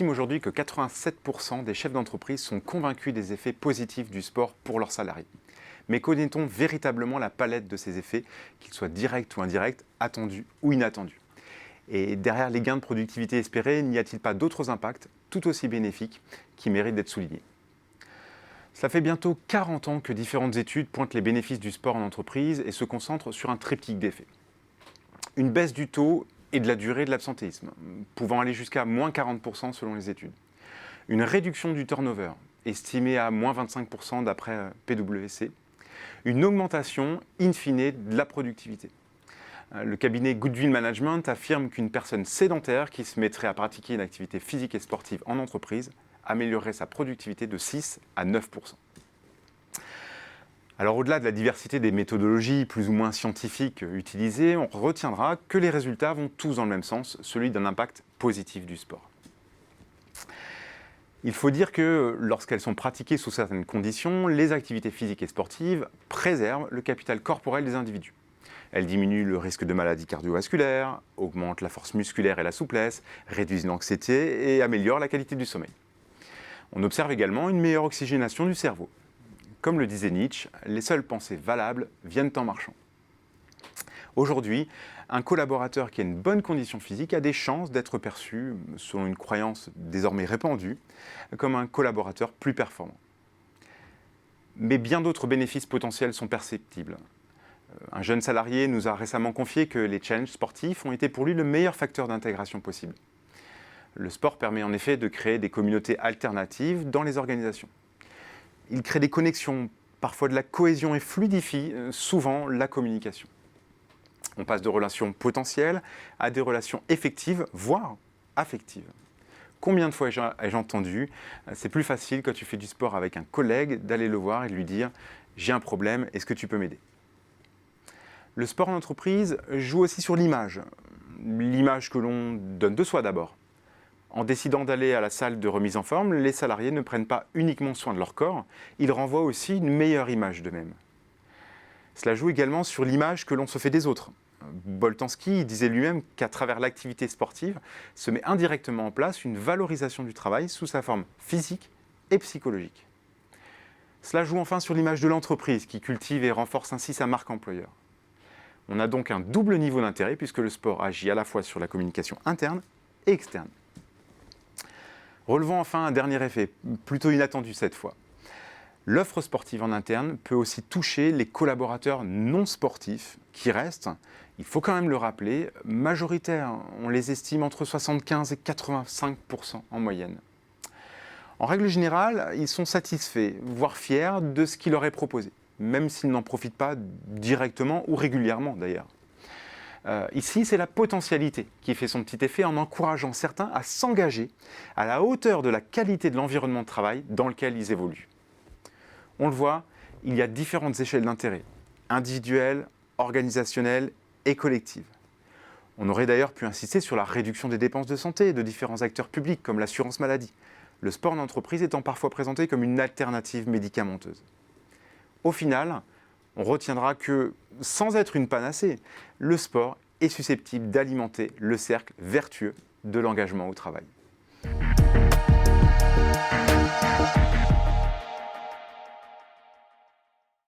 estime aujourd'hui que 87% des chefs d'entreprise sont convaincus des effets positifs du sport pour leurs salariés. Mais connaît-on véritablement la palette de ces effets, qu'ils soient directs ou indirects, attendus ou inattendus? Et derrière les gains de productivité espérés, n'y a-t-il pas d'autres impacts tout aussi bénéfiques qui méritent d'être soulignés? Cela fait bientôt 40 ans que différentes études pointent les bénéfices du sport en entreprise et se concentrent sur un triptyque d'effets. Une baisse du taux et de la durée de l'absentéisme, pouvant aller jusqu'à moins 40% selon les études. Une réduction du turnover, estimée à moins 25% d'après PwC. Une augmentation, in fine, de la productivité. Le cabinet Goodwill Management affirme qu'une personne sédentaire qui se mettrait à pratiquer une activité physique et sportive en entreprise améliorerait sa productivité de 6 à 9%. Alors au-delà de la diversité des méthodologies plus ou moins scientifiques utilisées, on retiendra que les résultats vont tous dans le même sens, celui d'un impact positif du sport. Il faut dire que lorsqu'elles sont pratiquées sous certaines conditions, les activités physiques et sportives préservent le capital corporel des individus. Elles diminuent le risque de maladies cardiovasculaires, augmentent la force musculaire et la souplesse, réduisent l'anxiété et améliorent la qualité du sommeil. On observe également une meilleure oxygénation du cerveau. Comme le disait Nietzsche, les seules pensées valables viennent en marchant. Aujourd'hui, un collaborateur qui a une bonne condition physique a des chances d'être perçu, selon une croyance désormais répandue, comme un collaborateur plus performant. Mais bien d'autres bénéfices potentiels sont perceptibles. Un jeune salarié nous a récemment confié que les challenges sportifs ont été pour lui le meilleur facteur d'intégration possible. Le sport permet en effet de créer des communautés alternatives dans les organisations. Il crée des connexions, parfois de la cohésion et fluidifie souvent la communication. On passe de relations potentielles à des relations effectives, voire affectives. Combien de fois ai-je entendu « c'est plus facile quand tu fais du sport avec un collègue d'aller le voir et de lui dire « j'ai un problème, est-ce que tu peux m'aider ?» Le sport en entreprise joue aussi sur l'image que l'on donne de soi d'abord. En décidant d'aller à la salle de remise en forme, les salariés ne prennent pas uniquement soin de leur corps, ils renvoient aussi une meilleure image d'eux-mêmes. Cela joue également sur l'image que l'on se fait des autres. Boltanski disait lui-même qu'à travers l'activité sportive se met indirectement en place une valorisation du travail sous sa forme physique et psychologique. Cela joue enfin sur l'image de l'entreprise qui cultive et renforce ainsi sa marque employeur. On a donc un double niveau d'intérêt puisque le sport agit à la fois sur la communication interne et externe. Relevons enfin un dernier effet, plutôt inattendu cette fois. L'offre sportive en interne peut aussi toucher les collaborateurs non sportifs qui restent, il faut quand même le rappeler, majoritaires. On les estime entre 75 et 85% en moyenne. En règle générale, ils sont satisfaits, voire fiers de ce qui leur est proposé, même s'ils n'en profitent pas directement ou régulièrement d'ailleurs. Ici, c'est la potentialité qui fait son petit effet en encourageant certains à s'engager à la hauteur de la qualité de l'environnement de travail dans lequel ils évoluent. On le voit, il y a différentes échelles d'intérêt, individuelles, organisationnelles et collectives. On aurait d'ailleurs pu insister sur la réduction des dépenses de santé de différents acteurs publics comme l'assurance maladie, le sport en entreprise étant parfois présenté comme une alternative médicamenteuse. Au final, on retiendra que, sans être une panacée, le sport est susceptible d'alimenter le cercle vertueux de l'engagement au travail.